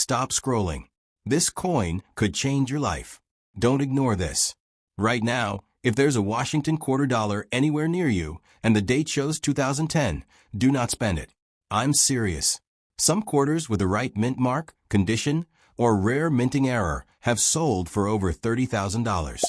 stop scrolling. This coin could change your life. Don't ignore this. Right now, if there's a Washington quarter dollar anywhere near you and the date shows 2010, do not spend it. I'm serious. Some quarters with the right mint mark, condition, or rare minting error have sold for over $30,000.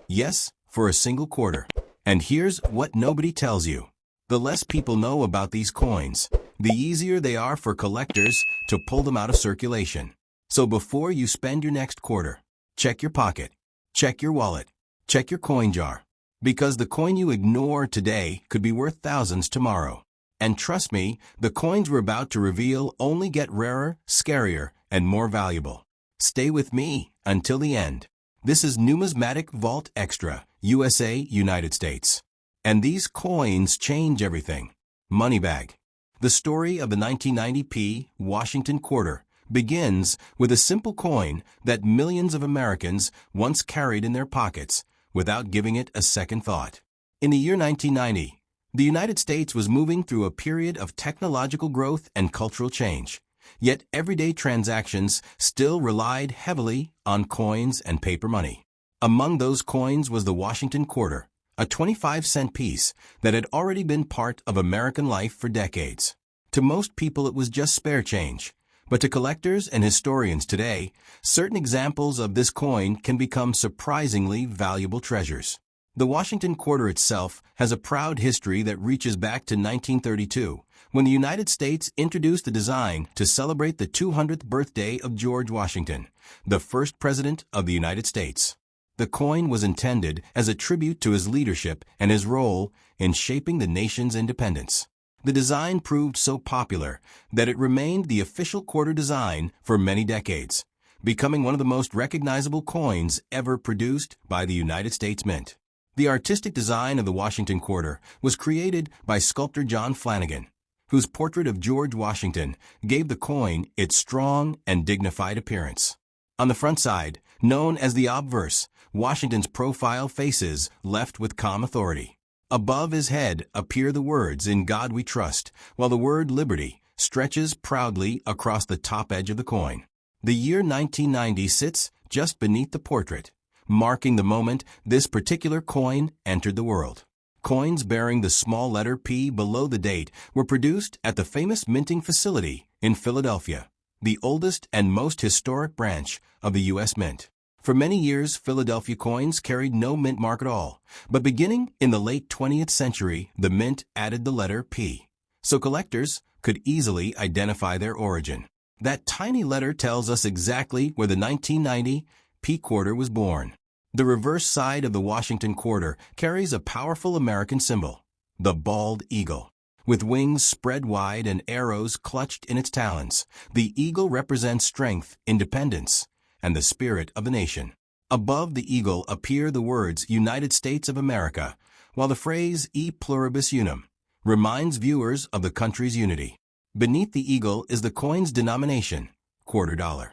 Yes, for a single quarter. And here's what nobody tells you. The less people know about these coins, the easier they are for collectors to pull them out of circulation. So before you spend your next quarter, check your pocket, check your wallet, check your coin jar. Because the coin you ignore today could be worth thousands tomorrow. And trust me, the coins we're about to reveal only get rarer, scarier, and more valuable. Stay with me until the end. This is Numismatic Vault Extra, USA, United States. And these coins change everything. Money bag. The story of the 1990p Washington quarter begins with a simple coin that millions of Americans once carried in their pockets without giving it a second thought. In the year 1990, the United States was moving through a period of technological growth and cultural change, yet everyday transactions still relied heavily on coins and paper money. Among those coins was the Washington quarter, a 25-cent piece that had already been part of American life for decades. To most people it was just spare change, but to collectors and historians today, certain examples of this coin can become surprisingly valuable treasures. The Washington quarter itself has a proud history that reaches back to 1932, when the United States introduced the design to celebrate the 200th birthday of George Washington, the first president of the United States. The coin was intended as a tribute to his leadership and his role in shaping the nation's independence. The design proved so popular that it remained the official quarter design for many decades, becoming one of the most recognizable coins ever produced by the United States Mint. The artistic design of the Washington quarter was created by sculptor John Flanagan, whose portrait of George Washington gave the coin its strong and dignified appearance. On the front side, known as the obverse, Washington's profile faces left with calm authority. Above his head appear the words, "In God we trust," while the word "liberty" stretches proudly across the top edge of the coin. The year 1990 sits just beneath the portrait, marking the moment this particular coin entered the world. Coins bearing the small letter P below the date were produced at the famous minting facility in Philadelphia, the oldest and most historic branch of the U.S. Mint. For many years, Philadelphia coins carried no mint mark at all, but beginning in the late 20th century, the mint added the letter P, so collectors could easily identify their origin. That tiny letter tells us exactly where the 1990 P quarter was born. The reverse side of the Washington quarter carries a powerful American symbol, the bald eagle. With wings spread wide and arrows clutched in its talons, the eagle represents strength, independence, and the spirit of the nation. Above the eagle appear the words United States of America, while the phrase E pluribus unum reminds viewers of the country's unity. Beneath the eagle is the coin's denomination, quarter dollar.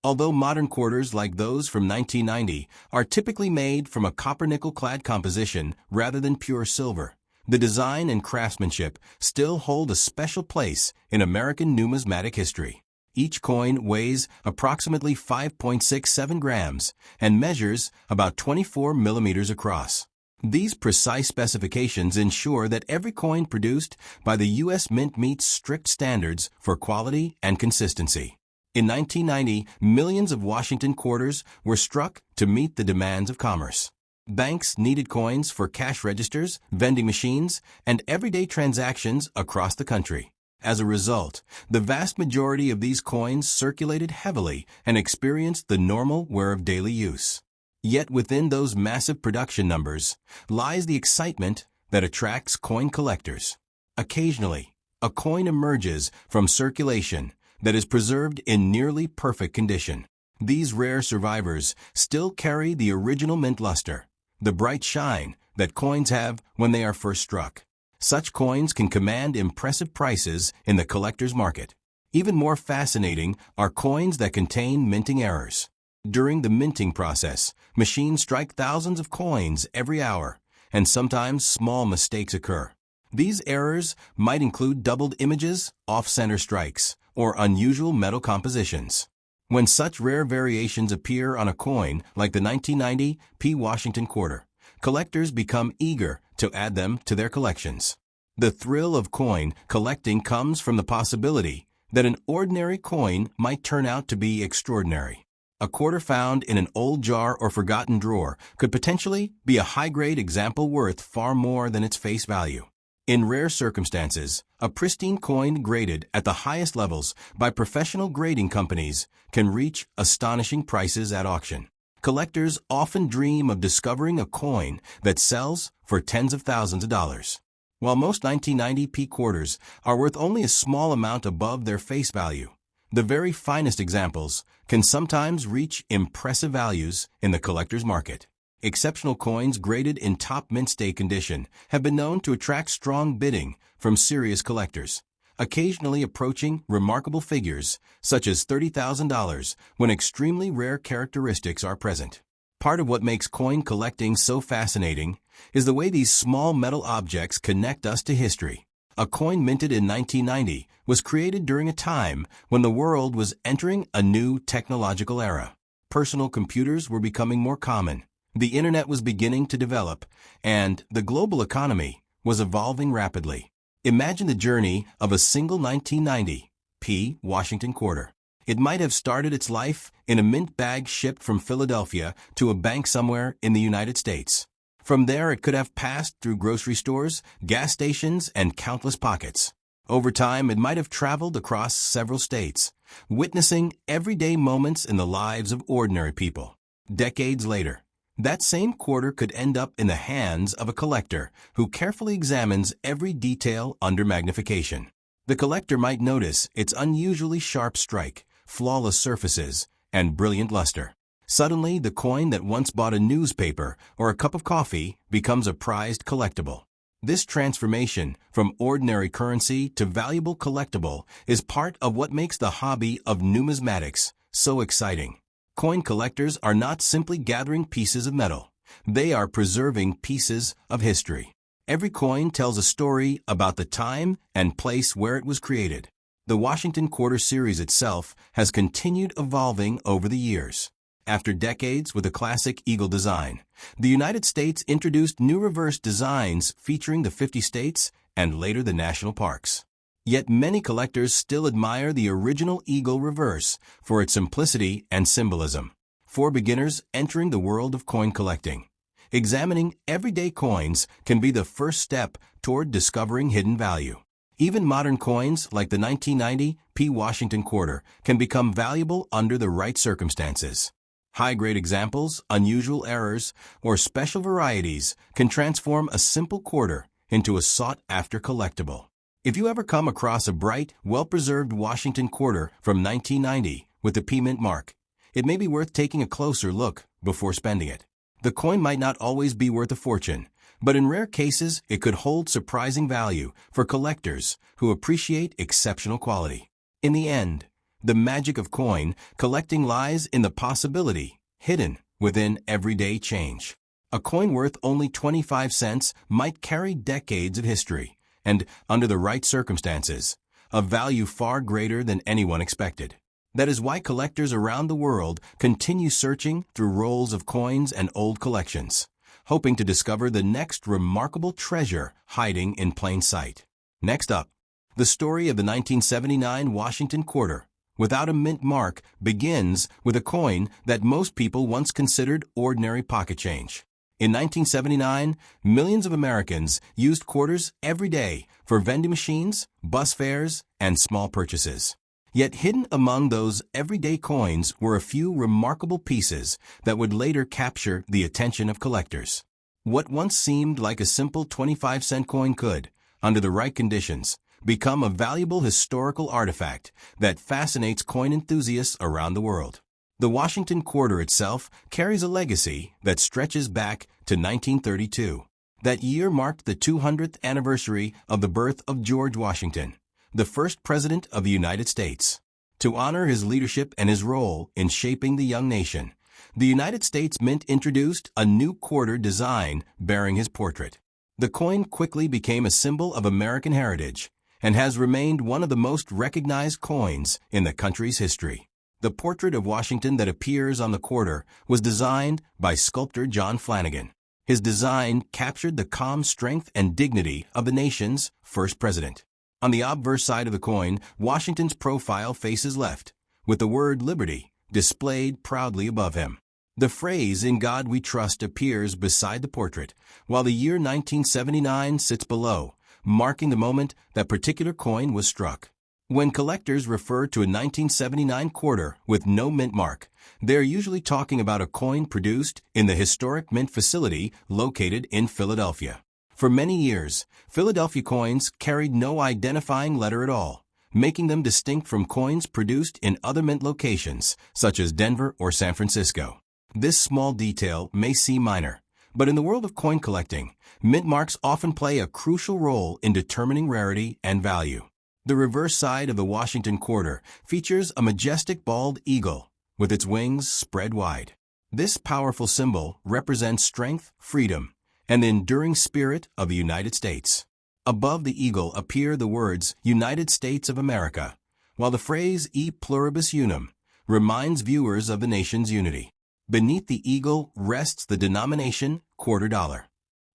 Although modern quarters like those from 1990 are typically made from a copper-nickel-clad composition rather than pure silver, the design and craftsmanship still hold a special place in American numismatic history. Each coin weighs approximately 5.67 grams and measures about 24 millimeters across. These precise specifications ensure that every coin produced by the U.S. Mint meets strict standards for quality and consistency. In 1990, millions of Washington quarters were struck to meet the demands of commerce. Banks needed coins for cash registers, vending machines, and everyday transactions across the country. As a result, the vast majority of these coins circulated heavily and experienced the normal wear of daily use. Yet within those massive production numbers lies the excitement that attracts coin collectors. Occasionally, a coin emerges from circulation that is preserved in nearly perfect condition. These rare survivors still carry the original mint luster, the bright shine that coins have when they are first struck. Such coins can command impressive prices in the collector's market. Even more fascinating are coins that contain minting errors. During the minting process, machines strike thousands of coins every hour, and sometimes small mistakes occur. These errors might include doubled images, off-center strikes, or unusual metal compositions. When such rare variations appear on a coin like the 1990 P. Washington quarter, collectors become eager to add them to their collections. The thrill of coin collecting comes from the possibility that an ordinary coin might turn out to be extraordinary. A quarter found in an old jar or forgotten drawer could potentially be a high-grade example worth far more than its face value. In rare circumstances, a pristine coin graded at the highest levels by professional grading companies can reach astonishing prices at auction. Collectors often dream of discovering a coin that sells for tens of thousands of dollars. While most 1990 P quarters are worth only a small amount above their face value, the very finest examples can sometimes reach impressive values in the collector's market. Exceptional coins graded in top mint state condition have been known to attract strong bidding from serious collectors, occasionally approaching remarkable figures such as $30,000 when extremely rare characteristics are present. Part of what makes coin collecting so fascinating is the way these small metal objects connect us to history. A coin minted in 1990 was created during a time when the world was entering a new technological era. Personal computers were becoming more common, the internet was beginning to develop, and the global economy was evolving rapidly. Imagine the journey of a single 1990 P. Washington quarter. It might have started its life in a mint bag shipped from Philadelphia to a bank somewhere in the United States. From there, it could have passed through grocery stores, gas stations, and countless pockets. Over time, it might have traveled across several states, witnessing everyday moments in the lives of ordinary people. Decades later, that same quarter could end up in the hands of a collector who carefully examines every detail under magnification. The collector might notice its unusually sharp strike, flawless surfaces, and brilliant luster. Suddenly, the coin that once bought a newspaper or a cup of coffee becomes a prized collectible. This transformation from ordinary currency to valuable collectible is part of what makes the hobby of numismatics so exciting. Coin collectors are not simply gathering pieces of metal. They are preserving pieces of history. Every coin tells a story about the time and place where it was created. The Washington Quarter series itself has continued evolving over the years. After decades with a classic eagle design, the United States introduced new reverse designs featuring the 50 states and later the national parks. Yet many collectors still admire the original eagle reverse for its simplicity and symbolism. For beginners entering the world of coin collecting, examining everyday coins can be the first step toward discovering hidden value. Even modern coins like the 1990 P. Washington quarter can become valuable under the right circumstances. High-grade examples, unusual errors, or special varieties can transform a simple quarter into a sought-after collectible. If you ever come across a bright, well-preserved Washington quarter from 1990 with the P mint mark, it may be worth taking a closer look before spending it. The coin might not always be worth a fortune, but in rare cases it could hold surprising value for collectors who appreciate exceptional quality. In the end, the magic of coin collecting lies in the possibility hidden within everyday change. A coin worth only 25 cents might carry decades of history, and, under the right circumstances, a value far greater than anyone expected. That is why collectors around the world continue searching through rolls of coins and old collections, hoping to discover the next remarkable treasure hiding in plain sight. Next up, the story of the 1979 Washington quarter, without a mint mark, begins with a coin that most people once considered ordinary pocket change. In 1979, millions of Americans used quarters every day for vending machines, bus fares, and small purchases. Yet hidden among those everyday coins were a few remarkable pieces that would later capture the attention of collectors. What once seemed like a simple 25-cent coin could, under the right conditions, become a valuable historical artifact that fascinates coin enthusiasts around the world. The Washington quarter itself carries a legacy that stretches back to 1932. That year marked the 200th anniversary of the birth of George Washington, the first president of the United States. To honor his leadership and his role in shaping the young nation, the United States Mint introduced a new quarter design bearing his portrait. The coin quickly became a symbol of American heritage and has remained one of the most recognized coins in the country's history. The portrait of Washington that appears on the quarter was designed by sculptor John Flanagan. His design captured the calm strength and dignity of the nation's first president. On the obverse side of the coin, Washington's profile faces left, with the word Liberty displayed proudly above him. The phrase "In God We Trust" appears beside the portrait, while the year 1979 sits below, marking the moment that particular coin was struck. When collectors refer to a 1979 quarter with no mint mark, they are usually talking about a coin produced in the historic mint facility located in Philadelphia. For many years, Philadelphia coins carried no identifying letter at all, making them distinct from coins produced in other mint locations, such as Denver or San Francisco. This small detail may seem minor, but in the world of coin collecting, mint marks often play a crucial role in determining rarity and value. The reverse side of the Washington quarter features a majestic bald eagle with its wings spread wide. This powerful symbol represents strength, freedom, and the enduring spirit of the United States. Above the eagle appear the words United States of America, while the phrase E pluribus unum reminds viewers of the nation's unity. Beneath the eagle rests the denomination quarter dollar.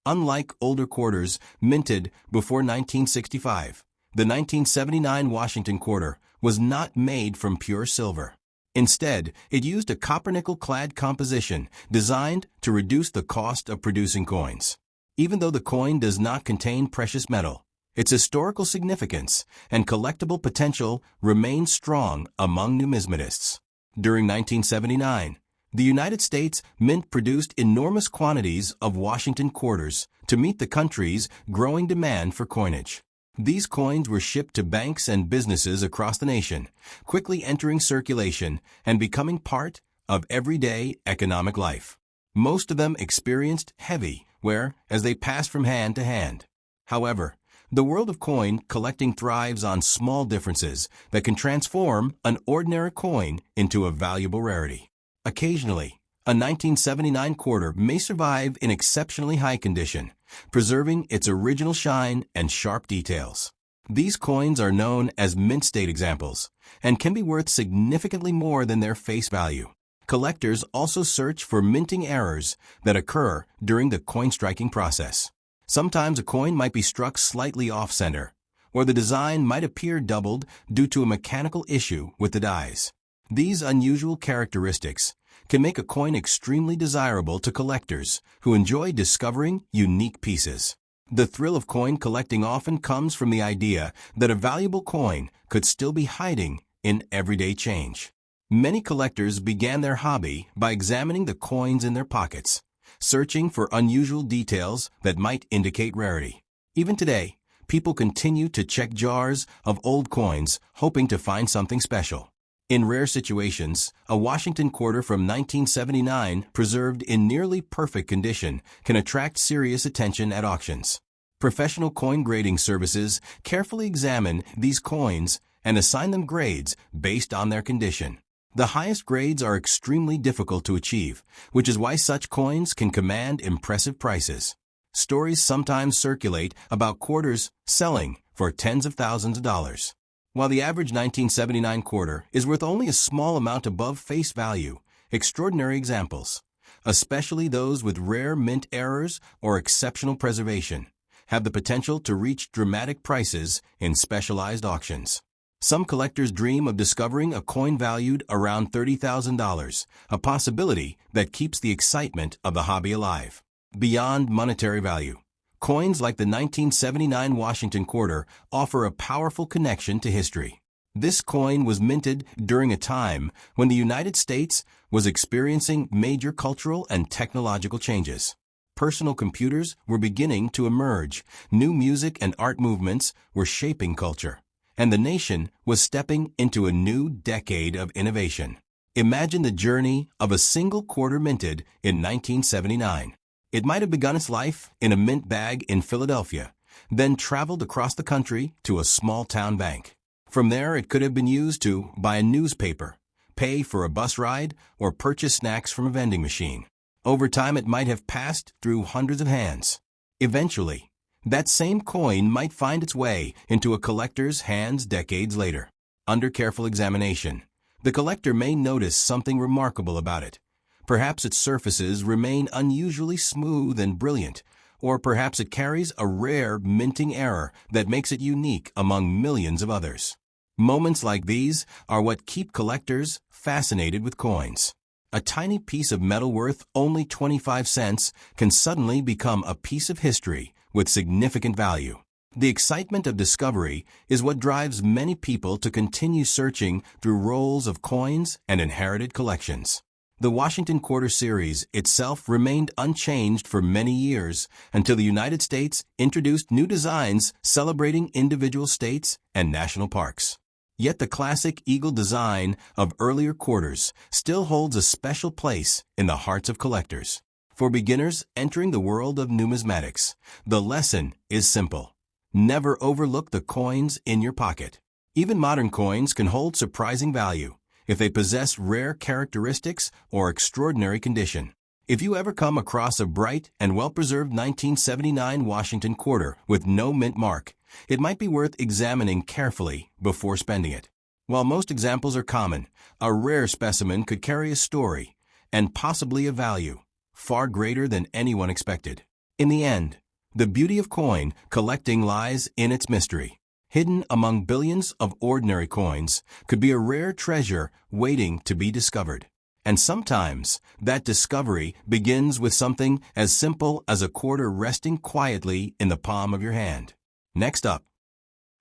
Unlike older quarters minted before 1965, the 1979 Washington quarter was not made from pure silver. Instead, it used a copper-nickel-clad composition designed to reduce the cost of producing coins. Even though the coin does not contain precious metal, its historical significance and collectible potential remain strong among numismatists. During 1979, the United States Mint produced enormous quantities of Washington quarters to meet the country's growing demand for coinage. These coins were shipped to banks and businesses across the nation, quickly entering circulation and becoming part of everyday economic life. Most of them experienced heavy wear as they passed from hand to hand. However, the world of coin collecting thrives on small differences that can transform an ordinary coin into a valuable rarity. Occasionally, a 1979 quarter may survive in exceptionally high condition, preserving its original shine and sharp details. These coins are known as mint state examples and can be worth significantly more than their face value. Collectors also search for minting errors that occur during the coin striking process. Sometimes a coin might be struck slightly off-center, or the design might appear doubled due to a mechanical issue with the dies. These unusual characteristics can make a coin extremely desirable to collectors who enjoy discovering unique pieces. The thrill of coin collecting often comes from the idea that a valuable coin could still be hiding in everyday change. Many collectors began their hobby by examining the coins in their pockets, searching for unusual details that might indicate rarity. Even today, people continue to check jars of old coins, hoping to find something special. In rare situations, a Washington quarter from 1979, preserved in nearly perfect condition, can attract serious attention at auctions. Professional coin grading services carefully examine these coins and assign them grades based on their condition. The highest grades are extremely difficult to achieve, which is why such coins can command impressive prices. Stories sometimes circulate about quarters selling for tens of thousands of dollars. While the average 1979 quarter is worth only a small amount above face value, extraordinary examples, especially those with rare mint errors or exceptional preservation, have the potential to reach dramatic prices in specialized auctions. Some collectors dream of discovering a coin valued around $30,000, a possibility that keeps the excitement of the hobby alive. Beyond monetary value, coins like the 1979 Washington quarter offer a powerful connection to history. This coin was minted during a time when the United States was experiencing major cultural and technological changes. Personal computers were beginning to emerge, new music and art movements were shaping culture, and the nation was stepping into a new decade of innovation. Imagine the journey of a single quarter minted in 1979. It might have begun its life in a mint bag in Philadelphia, then traveled across the country to a small-town bank. From there, it could have been used to buy a newspaper, pay for a bus ride, or purchase snacks from a vending machine. Over time, it might have passed through hundreds of hands. Eventually, that same coin might find its way into a collector's hands decades later. Under careful examination, The collector may notice something remarkable about it. Perhaps its surfaces remain unusually smooth and brilliant, or perhaps it carries a rare minting error that makes it unique among millions of others. Moments like these are what keep collectors fascinated with coins. A tiny piece of metal worth only 25 cents can suddenly become a piece of history with significant value. The excitement of discovery is what drives many people to continue searching through rolls of coins and inherited collections. The Washington Quarter series itself remained unchanged for many years until the United States introduced new designs celebrating individual states and national parks. Yet the classic eagle design of earlier quarters still holds a special place in the hearts of collectors. For beginners entering the world of numismatics, the lesson is simple. Never overlook the coins in your pocket. Even modern coins can hold surprising value if they possess rare characteristics or extraordinary condition. If you ever come across a bright and well-preserved 1979 Washington quarter with no mint mark, it might be worth examining carefully before spending it. While most examples are common, a rare specimen could carry a story and possibly a value far greater than anyone expected. In the end, the beauty of coin collecting lies in its mystery. Hidden among billions of ordinary coins could be a rare treasure waiting to be discovered. And sometimes that discovery begins with something as simple as a quarter resting quietly in the palm of your hand. Next up,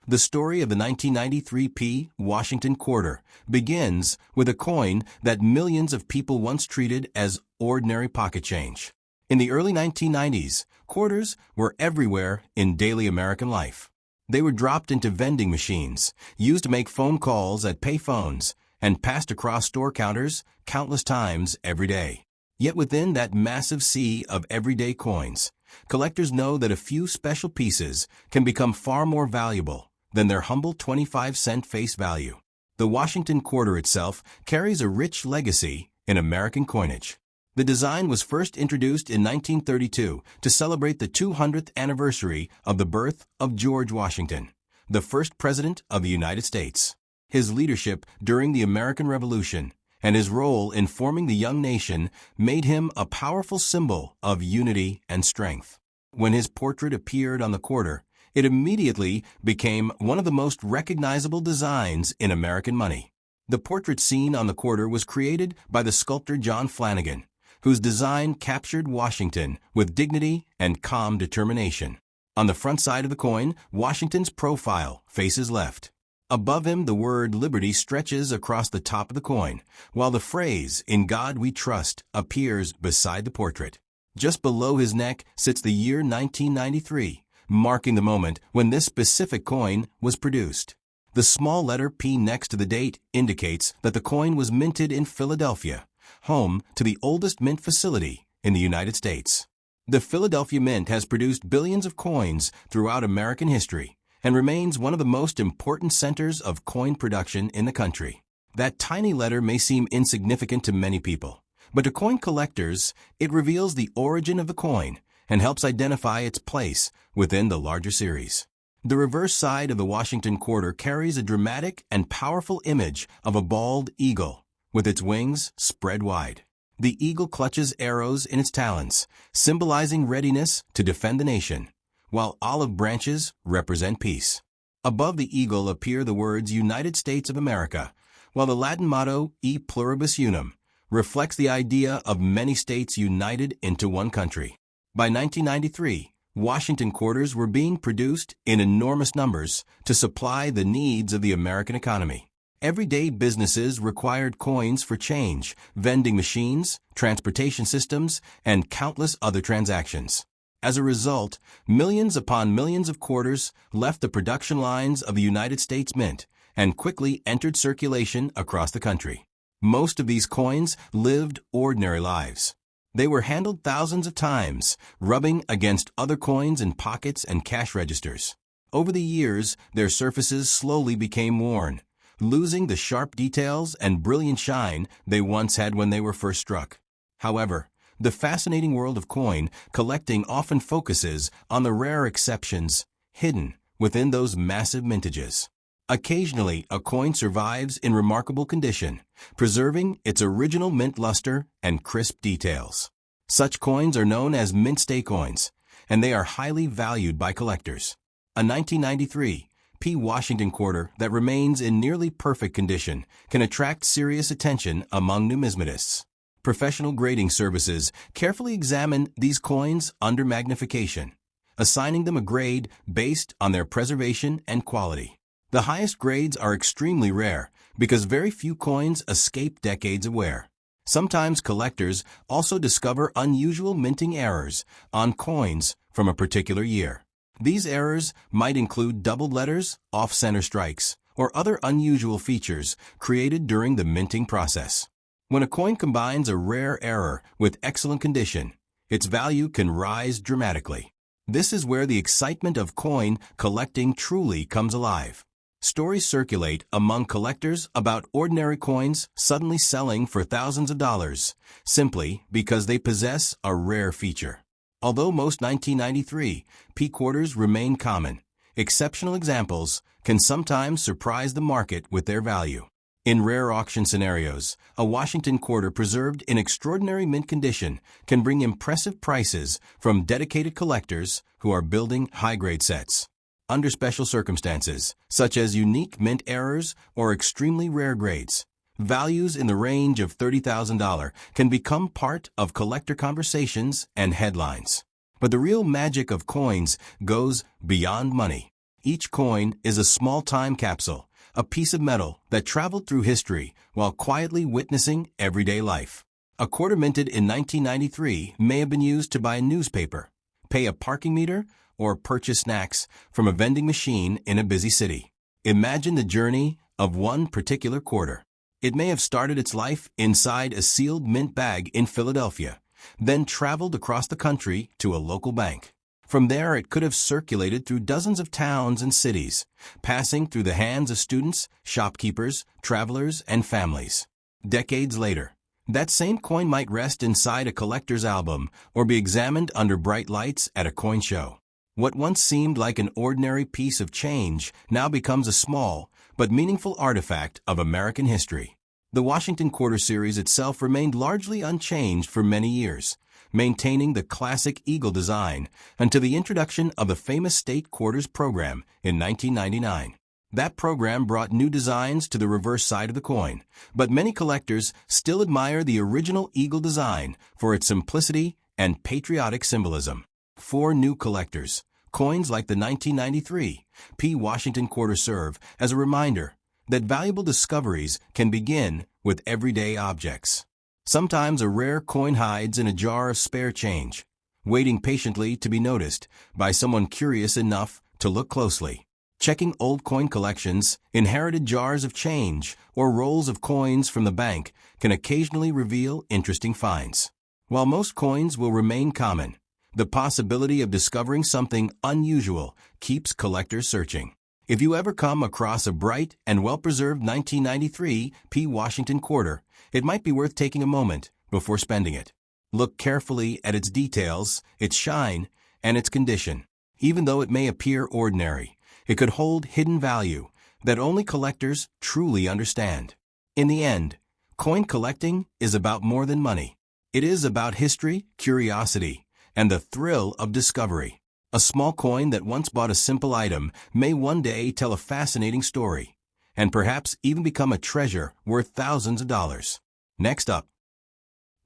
the story of the 1993 Washington quarter begins with a coin that millions of people once treated as ordinary pocket change. In the early 1990s, quarters were everywhere in daily American life. They were dropped into vending machines, used to make phone calls at pay phones, and passed across store counters countless times every day. Yet within that massive sea of everyday coins, collectors know that a few special pieces can become far more valuable than their humble 25-cent face value. The Washington quarter itself carries a rich legacy in American coinage. The design was first introduced in 1932 to celebrate the 200th anniversary of the birth of George Washington, the first president of the United States. His leadership during the American Revolution and his role in forming the young nation made him a powerful symbol of unity and strength. When his portrait appeared on the quarter, it immediately became one of the most recognizable designs in American money. The portrait seen on the quarter was created by the sculptor John Flanagan, whose design captured Washington with dignity and calm determination. On the front side of the coin, Washington's profile faces left. Above him, the word Liberty stretches across the top of the coin, while the phrase, "In God We Trust," appears beside the portrait. Just below his neck sits the year 1993, marking the moment when this specific coin was produced. The small letter P next to the date indicates that the coin was minted in Philadelphia, home to the oldest mint facility in the United States. The Philadelphia Mint has produced billions of coins throughout American history and remains one of the most important centers of coin production in the country. That tiny letter may seem insignificant to many people, but to coin collectors, it reveals the origin of the coin and helps identify its place within the larger series. The reverse side of the Washington quarter carries a dramatic and powerful image of a bald eagle, with its wings spread wide. The eagle clutches arrows in its talons, symbolizing readiness to defend the nation, while olive branches represent peace. Above the eagle appear the words United States of America, while the Latin motto E pluribus unum reflects the idea of many states united into one country. By 1993, Washington quarters were being produced in enormous numbers to supply the needs of the American economy. Everyday businesses required coins for change, vending machines, transportation systems, and countless other transactions. As a result, millions upon millions of quarters left the production lines of the United States Mint and quickly entered circulation across the country. Most of these coins lived ordinary lives. They were handled thousands of times, rubbing against other coins in pockets and cash registers. Over the years, their surfaces slowly became worn, losing the sharp details and brilliant shine they once had when they were first struck. However, the fascinating world of coin collecting often focuses on the rare exceptions hidden within those massive mintages. Occasionally, a coin survives in remarkable condition, preserving its original mint luster and crisp details. Such coins are known as mint stay coins, and they are highly valued by collectors. A 1993 P. Washington quarter that remains in nearly perfect condition can attract serious attention among numismatists. Professional grading services carefully examine these coins under magnification, assigning them a grade based on their preservation and quality. The highest grades are extremely rare because very few coins escape decades of wear. Sometimes collectors also discover unusual minting errors on coins from a particular year. These errors might include doubled letters, off-center strikes, or other unusual features created during the minting process. When a coin combines a rare error with excellent condition, its value can rise dramatically. This is where the excitement of coin collecting truly comes alive. Stories circulate among collectors about ordinary coins suddenly selling for thousands of dollars, simply because they possess a rare feature. Although most 1993 P quarters remain common, exceptional examples can sometimes surprise the market with their value. In rare auction scenarios, a Washington quarter preserved in extraordinary mint condition can bring impressive prices from dedicated collectors who are building high-grade sets. Under special circumstances, such as unique mint errors or extremely rare grades, values in the range of $30,000 can become part of collector conversations and headlines. But the real magic of coins goes beyond money. Each coin is a small time capsule, a piece of metal that traveled through history while quietly witnessing everyday life. A quarter minted in 1993 may have been used to buy a newspaper, pay a parking meter, or purchase snacks from a vending machine in a busy city. Imagine the journey of one particular quarter. It may have started its life inside a sealed mint bag in Philadelphia, then traveled across the country to a local bank. From there, it could have circulated through dozens of towns and cities, passing through the hands of students, shopkeepers, travelers, and families. Decades later, that same coin might rest inside a collector's album or be examined under bright lights at a coin show. What once seemed like an ordinary piece of change now becomes a small but meaningful artifact of American history. The Washington Quarter Series itself remained largely unchanged for many years, maintaining the classic eagle design until the introduction of the famous State Quarters program in 1999. That program brought new designs to the reverse side of the coin, but many collectors still admire the original eagle design for its simplicity and patriotic symbolism. For new collectors, coins like the 1993 P. Washington Quarter serve as a reminder that valuable discoveries can begin with everyday objects. Sometimes a rare coin hides in a jar of spare change, waiting patiently to be noticed by someone curious enough to look closely. Checking old coin collections, inherited jars of change, or rolls of coins from the bank can occasionally reveal interesting finds. While most coins will remain common, the possibility of discovering something unusual keeps collectors searching. If you ever come across a bright and well-preserved 1993 P. Washington quarter, it might be worth taking a moment before spending it. Look carefully at its details, its shine, and its condition. Even though it may appear ordinary, it could hold hidden value that only collectors truly understand. In the end, coin collecting is about more than money. It is about history, curiosity, and the thrill of discovery. A small coin that once bought a simple item may one day tell a fascinating story, and perhaps even become a treasure worth thousands of dollars. Next up,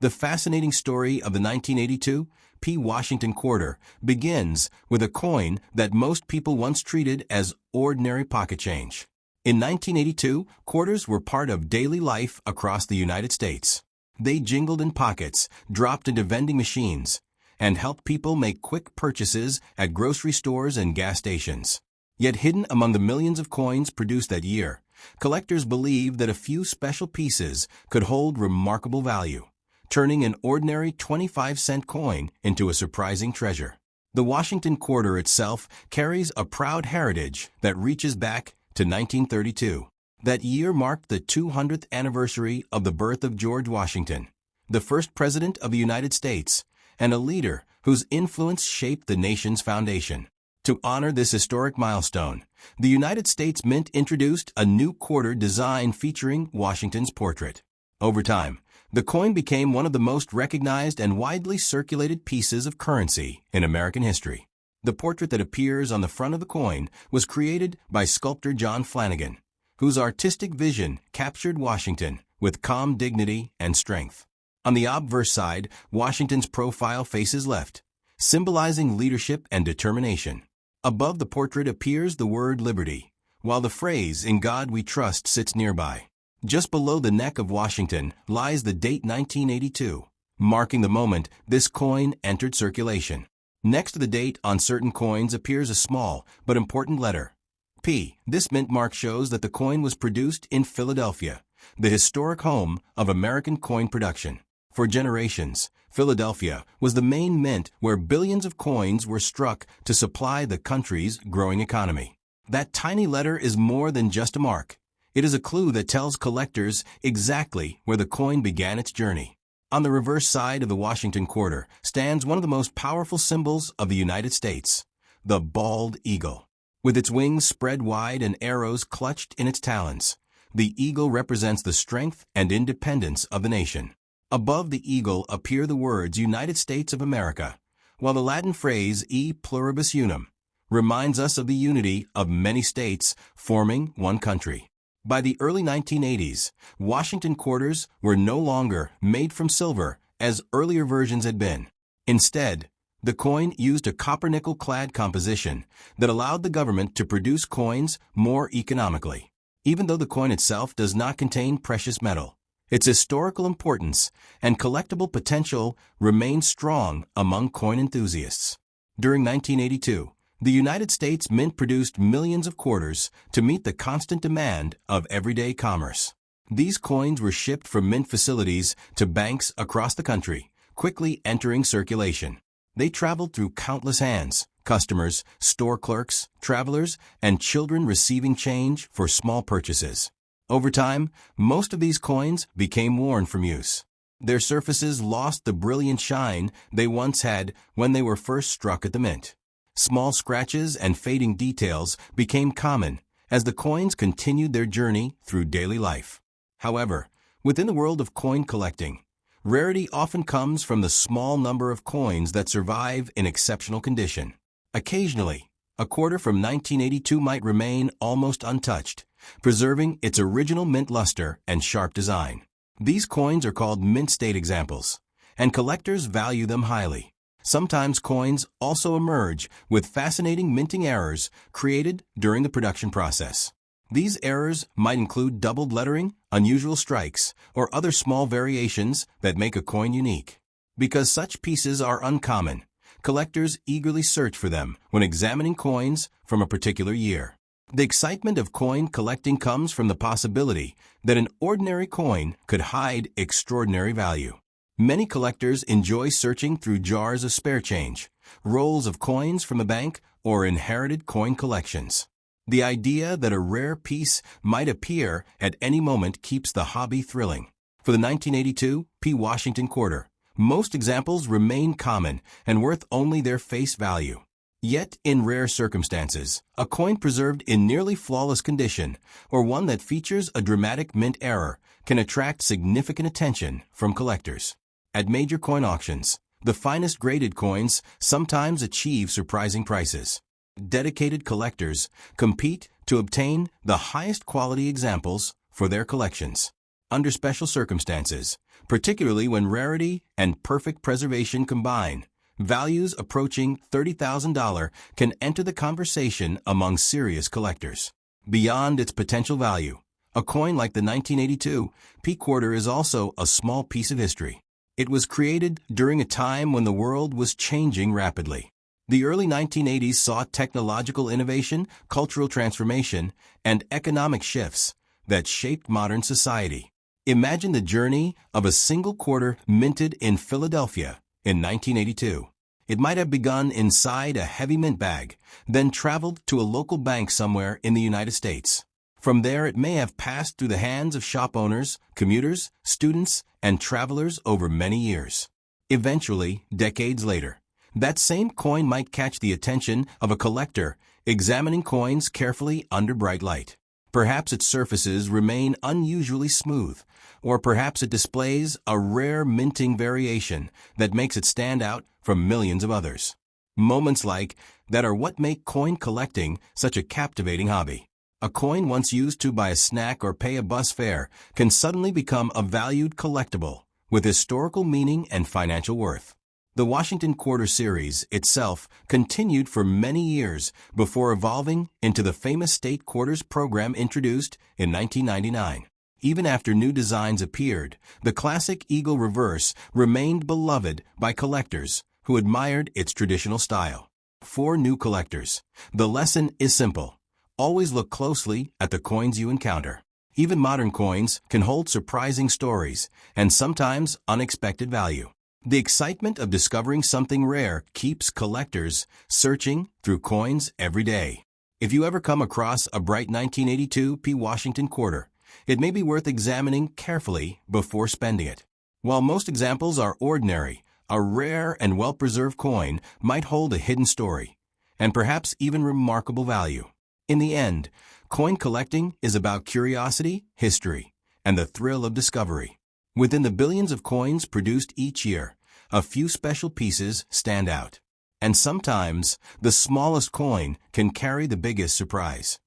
the fascinating story of the 1982 P. Washington quarter begins with a coin that most people once treated as ordinary pocket change. In 1982, quarters were part of daily life across the United States. They jingled in pockets, dropped into vending machines, and helped people make quick purchases at grocery stores and gas stations. Yet hidden among the millions of coins produced that year, collectors believed that a few special pieces could hold remarkable value, turning an ordinary 25-cent coin into a surprising treasure. The Washington quarter itself carries a proud heritage that reaches back to 1932. That year marked the 200th anniversary of the birth of George Washington, the first president of the United States, and a leader whose influence shaped the nation's foundation. To honor this historic milestone, the United States Mint introduced a new quarter design featuring Washington's portrait. Over time, the coin became one of the most recognized and widely circulated pieces of currency in American history. The portrait that appears on the front of the coin was created by sculptor John Flanagan, whose artistic vision captured Washington with calm dignity and strength. On the obverse side, Washington's profile faces left, symbolizing leadership and determination. Above the portrait appears the word liberty, while the phrase "In God We Trust" sits nearby. Just below the neck of Washington lies the date 1982, marking the moment this coin entered circulation. Next to the date on certain coins appears a small but important letter, P. This mint mark shows that the coin was produced in Philadelphia, the historic home of American coin production. For generations, Philadelphia was the main mint where billions of coins were struck to supply the country's growing economy. That tiny letter is more than just a mark. It is a clue that tells collectors exactly where the coin began its journey. On the reverse side of the Washington quarter stands one of the most powerful symbols of the United States, the bald eagle. With its wings spread wide and arrows clutched in its talons, the eagle represents the strength and independence of the nation. Above the eagle appear the words United States of America, while the Latin phrase E pluribus unum reminds us of the unity of many states forming one country. By the early 1980s, Washington quarters were no longer made from silver as earlier versions had been. Instead, the coin used a copper-nickel-clad composition that allowed the government to produce coins more economically. Even though the coin itself does not contain precious metal, its historical importance and collectible potential remain strong among coin enthusiasts. During 1982, the United States Mint produced millions of quarters to meet the constant demand of everyday commerce. These coins were shipped from mint facilities to banks across the country, quickly entering circulation. They traveled through countless hands: customers, store clerks, travelers, and children receiving change for small purchases. Over time, most of these coins became worn from use. Their surfaces lost the brilliant shine they once had when they were first struck at the mint. Small scratches and fading details became common as the coins continued their journey through daily life. However, within the world of coin collecting, rarity often comes from the small number of coins that survive in exceptional condition. Occasionally, a quarter from 1982 might remain almost untouched, preserving its original mint luster and sharp design. These coins are called mint state examples, and collectors value them highly. Sometimes coins also emerge with fascinating minting errors created during the production process. These errors might include doubled lettering, unusual strikes, or other small variations that make a coin unique. Because such pieces are uncommon, collectors eagerly search for them when examining coins from a particular year. The excitement of coin collecting comes from the possibility that an ordinary coin could hide extraordinary value. Many collectors enjoy searching through jars of spare change, rolls of coins from the bank, or inherited coin collections. The idea that a rare piece might appear at any moment keeps the hobby thrilling. For the 1982 P. Washington quarter, most examples remain common and worth only their face value. Yet, in rare circumstances, a coin preserved in nearly flawless condition, or one that features a dramatic mint error, can attract significant attention from collectors. At major coin auctions, the finest graded coins sometimes achieve surprising prices. Dedicated collectors compete to obtain the highest quality examples for their collections. Under special circumstances, particularly when rarity and perfect preservation combine, values approaching $30,000 can enter the conversation among serious collectors. Beyond its potential value, a coin like the 1982 P quarter is also a small piece of history. It was created during a time when the world was changing rapidly. The early 1980s saw technological innovation, cultural transformation, and economic shifts that shaped modern society. Imagine the journey of a single quarter minted in Philadelphia in 1982. It might have begun inside a heavy mint bag, then traveled to a local bank somewhere in the United States. From there, it may have passed through the hands of shop owners, commuters, students, and travelers over many years. Eventually, decades later, That same coin might catch the attention of a collector examining coins carefully under bright light. Perhaps its surfaces remain unusually smooth, or perhaps it displays a rare minting variation that makes it stand out from millions of others. Moments like that are what make coin collecting such a captivating hobby. A coin once used to buy a snack or pay a bus fare can suddenly become a valued collectible with historical meaning and financial worth. The Washington Quarter series itself continued for many years before evolving into the famous State Quarters program introduced in 1999. Even after new designs appeared, the classic eagle reverse remained beloved by collectors who admired its traditional style. For new collectors, the lesson is simple. Always look closely at the coins you encounter. Even modern coins can hold surprising stories and sometimes unexpected value. The excitement of discovering something rare keeps collectors searching through coins every day. If you ever come across a bright 1982 P. Washington quarter, it may be worth examining carefully before spending it. While most examples are ordinary, a rare and well-preserved coin might hold a hidden story, and perhaps even remarkable value. In the end, coin collecting is about curiosity, history, and the thrill of discovery. Within the billions of coins produced each year, a few special pieces stand out. And sometimes, the smallest coin can carry the biggest surprise.